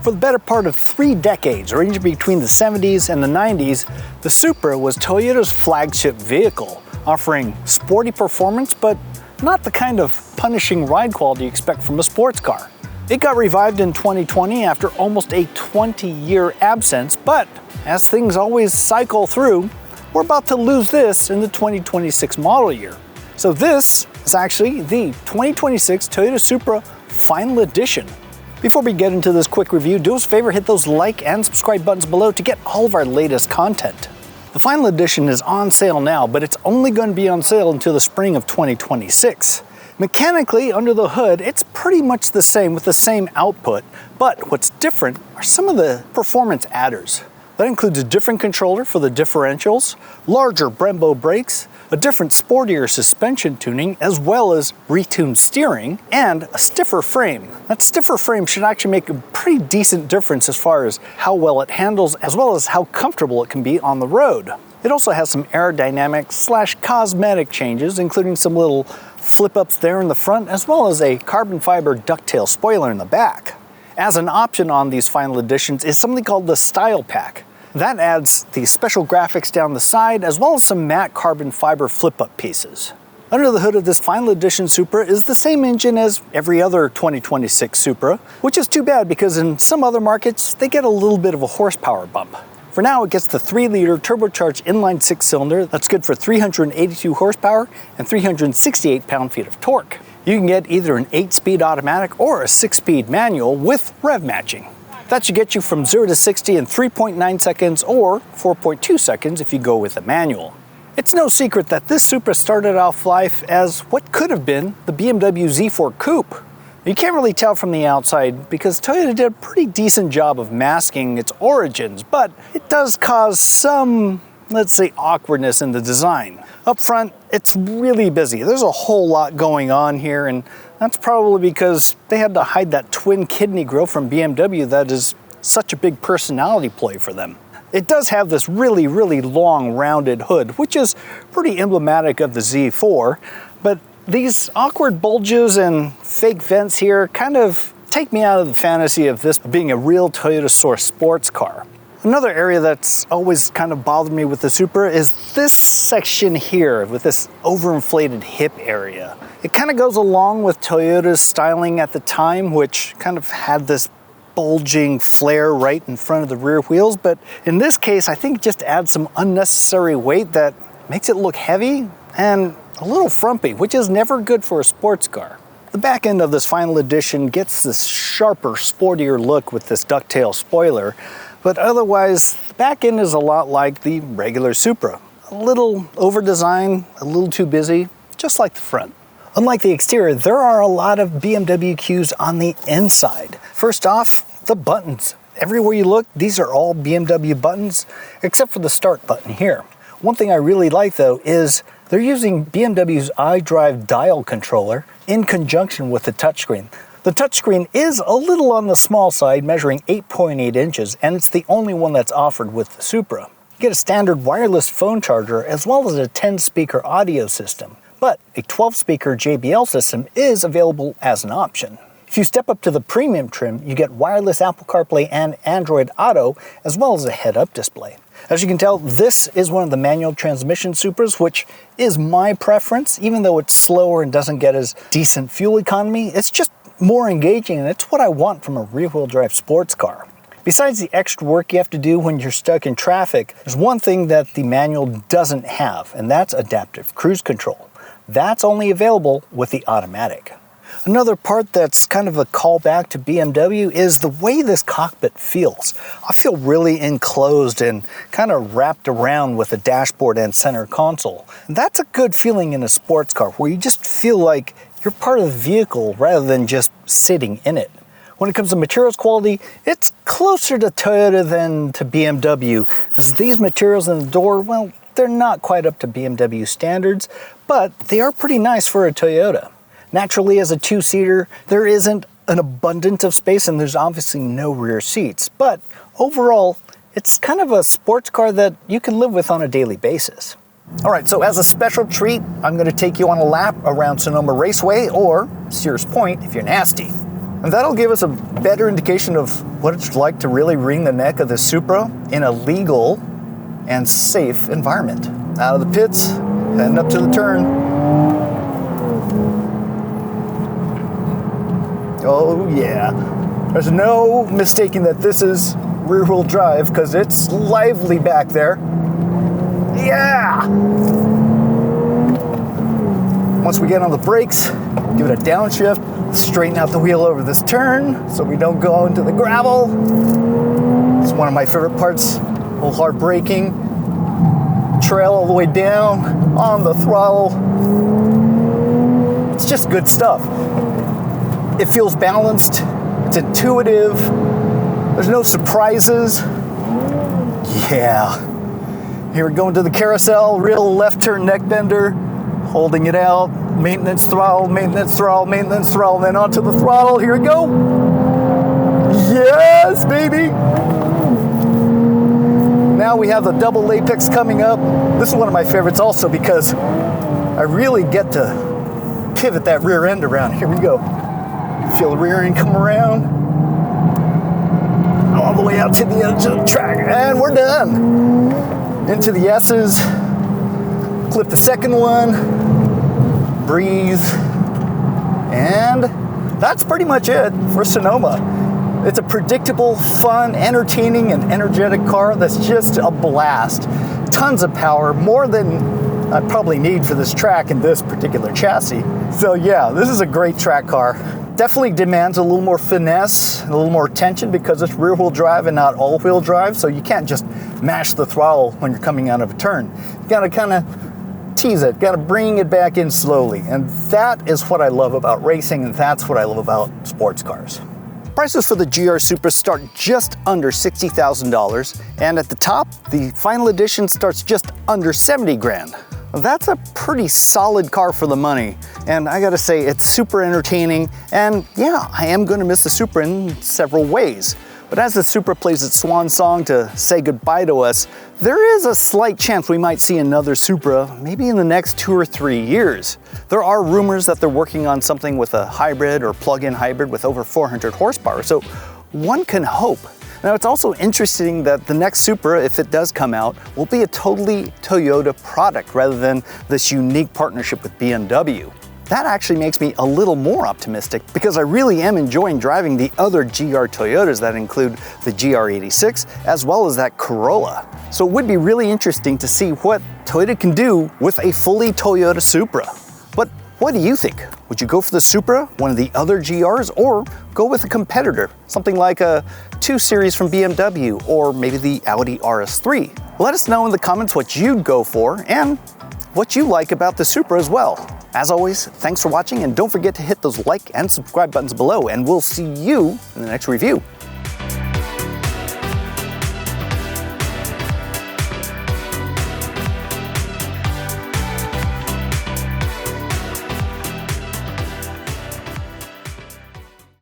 For the better part of 3 decades, ranging between the 70s and the 90s, the Supra was Toyota's flagship vehicle, offering sporty performance, but not the kind of punishing ride quality you expect from a sports car. It got revived in 2020 after almost a 20-year absence, but as things always cycle through, we're about to lose this in the 2026 model year. So this is actually the 2026 Toyota Supra Final Edition. Before we get into this quick review, do us a favor, hit those like and subscribe buttons below to get all of our latest content. The Final Edition is on sale now, but it's only going to be on sale until the spring of 2026. Mechanically, under the hood, it's pretty much the same with the same output, but what's different are some of the performance adders. That includes a different controller for the differentials, larger Brembo brakes, a different sportier suspension tuning, as well as retuned steering, and a stiffer frame. That stiffer frame should actually make a pretty decent difference as far as how well it handles, as well as how comfortable it can be on the road. It also has some aerodynamic / cosmetic changes, including some little flip-ups there in the front, as well as a carbon fiber ducktail spoiler in the back. As an option on these Final Editions is something called the Style Pack. That adds the special graphics down the side, as well as some matte carbon fiber flip-up pieces. Under the hood of this Final Edition Supra is the same engine as every other 2026 Supra, which is too bad because in some other markets, they get a little bit of a horsepower bump. For now, it gets the 3-liter turbocharged inline 6-cylinder that's good for 382 horsepower and 368 pound-feet of torque. You can get either an 8-speed automatic or a 6-speed manual with rev matching. That should get you from 0 to 60 in 3.9 seconds or 4.2 seconds if you go with a manual. It's no secret that this Supra started off life as what could have been the BMW Z4 Coupe. You can't really tell from the outside because Toyota did a pretty decent job of masking its origins, but it does cause some, let's say, awkwardness in the design. Up front, it's really busy. There's a whole lot going on here, and that's probably because they had to hide that twin kidney grille from BMW that is such a big personality play for them. It does have this really, really long rounded hood, which is pretty emblematic of the Z4, but these awkward bulges and fake vents here kind of take me out of the fantasy of this being a real Toyota source sports car. Another area that's always kind of bothered me with the Supra is this section here with this overinflated hip area. It kind of goes along with Toyota's styling at the time, which kind of had this bulging flare right in front of the rear wheels, but in this case, I think it just adds some unnecessary weight that makes it look heavy and a little frumpy, which is never good for a sports car. The back end of this Final Edition gets this sharper, sportier look with this ducktail spoiler, but otherwise, the back end is a lot like the regular Supra. A little over-designed, a little too busy, just like the front. Unlike the exterior, there are a lot of BMW cues on the inside. First off, the buttons. Everywhere you look, these are all BMW buttons, except for the start button here. One thing I really like though is they're using BMW's iDrive dial controller in conjunction with the touchscreen. The touchscreen is a little on the small side, measuring 8.8 inches, and it's the only one that's offered with the Supra. You get a standard wireless phone charger as well as a 10-speaker audio system, but a 12-speaker JBL system is available as an option. If you step up to the premium trim, you get wireless Apple CarPlay and Android Auto, as well as a head-up display. As you can tell, this is one of the manual transmission Supras, which is my preference. Even though it's slower and doesn't get as decent fuel economy, it's just more engaging, and it's what I want from a rear-wheel drive sports car. Besides the extra work you have to do when you're stuck in traffic, there's one thing that the manual doesn't have, and that's adaptive cruise control. That's only available with the automatic. Another part that's kind of a callback to BMW is the way this cockpit feels. I feel really enclosed and kind of wrapped around with the dashboard and center console. And that's a good feeling in a sports car where you just feel like you're part of the vehicle rather than just sitting in it. When it comes to materials quality, it's closer to Toyota than to BMW, as these materials in the door, well, they're not quite up to BMW standards, but they are pretty nice for a Toyota. Naturally, as a two-seater, there isn't an abundance of space and there's obviously no rear seats, but overall, it's kind of a sports car that you can live with on a daily basis. All right, so as a special treat, I'm going to take you on a lap around Sonoma Raceway, or Sears Point if you're nasty. And that'll give us a better indication of what it's like to really wring the neck of the Supra in a legal and safe environment. Out of the pits, heading up to the turn. Oh yeah, there's no mistaking that this is rear-wheel drive because it's lively back there. Yeah! Once we get on the brakes, give it a downshift, straighten out the wheel over this turn so we don't go into the gravel. It's one of my favorite parts, a little hard braking, trail all the way down, on the throttle. It's just good stuff. It feels balanced, it's intuitive, there's no surprises. Yeah. Here we're going to the carousel, real left turn neck bender, holding it out, maintenance throttle, maintenance throttle, maintenance throttle, then onto the throttle, here we go. Yes, baby. Now we have the double apex coming up. This is one of my favorites also because I really get to pivot that rear end around. Here we go. Feel the rear end come around. All the way out to the edge of the track, and we're done. Into the S's. Clip the second one. Breathe. And that's pretty much it for Sonoma. It's a predictable, fun, entertaining, and energetic car that's just a blast. Tons of power, more than I probably need for this track and this particular chassis. So yeah, this is a great track car. Definitely demands a little more finesse, a little more attention because it's rear-wheel drive and not all-wheel drive, so you can't just mash the throttle when you're coming out of a turn. You gotta kind of tease it, gotta bring it back in slowly, and that is what I love about racing, and that's what I love about sports cars. Prices for the GR Supra start just under $60,000, and at the top, the Final Edition starts just under 70 grand. That's a pretty solid car for the money, and I gotta say, it's super entertaining, and yeah, I am gonna miss the Supra in several ways. But as the Supra plays its swan song to say goodbye to us, there is a slight chance we might see another Supra maybe in the next 2 or 3 years. There are rumors that they're working on something with a hybrid or plug-in hybrid with over 400 horsepower, so one can hope. Now, it's also interesting that the next Supra, if it does come out, will be a totally Toyota product rather than this unique partnership with BMW. That actually makes me a little more optimistic because I really am enjoying driving the other GR Toyotas that include the GR86 as well as that Corolla. So it would be really interesting to see what Toyota can do with a fully Toyota Supra. But what do you think? Would you go for the Supra, one of the other GRs, or go with a competitor, something like a 2 Series from BMW or maybe the Audi RS3? Let us know in the comments what you'd go for and what you like about the Supra as well. As always, thanks for watching, and don't forget to hit those like and subscribe buttons below, and we'll see you in the next review.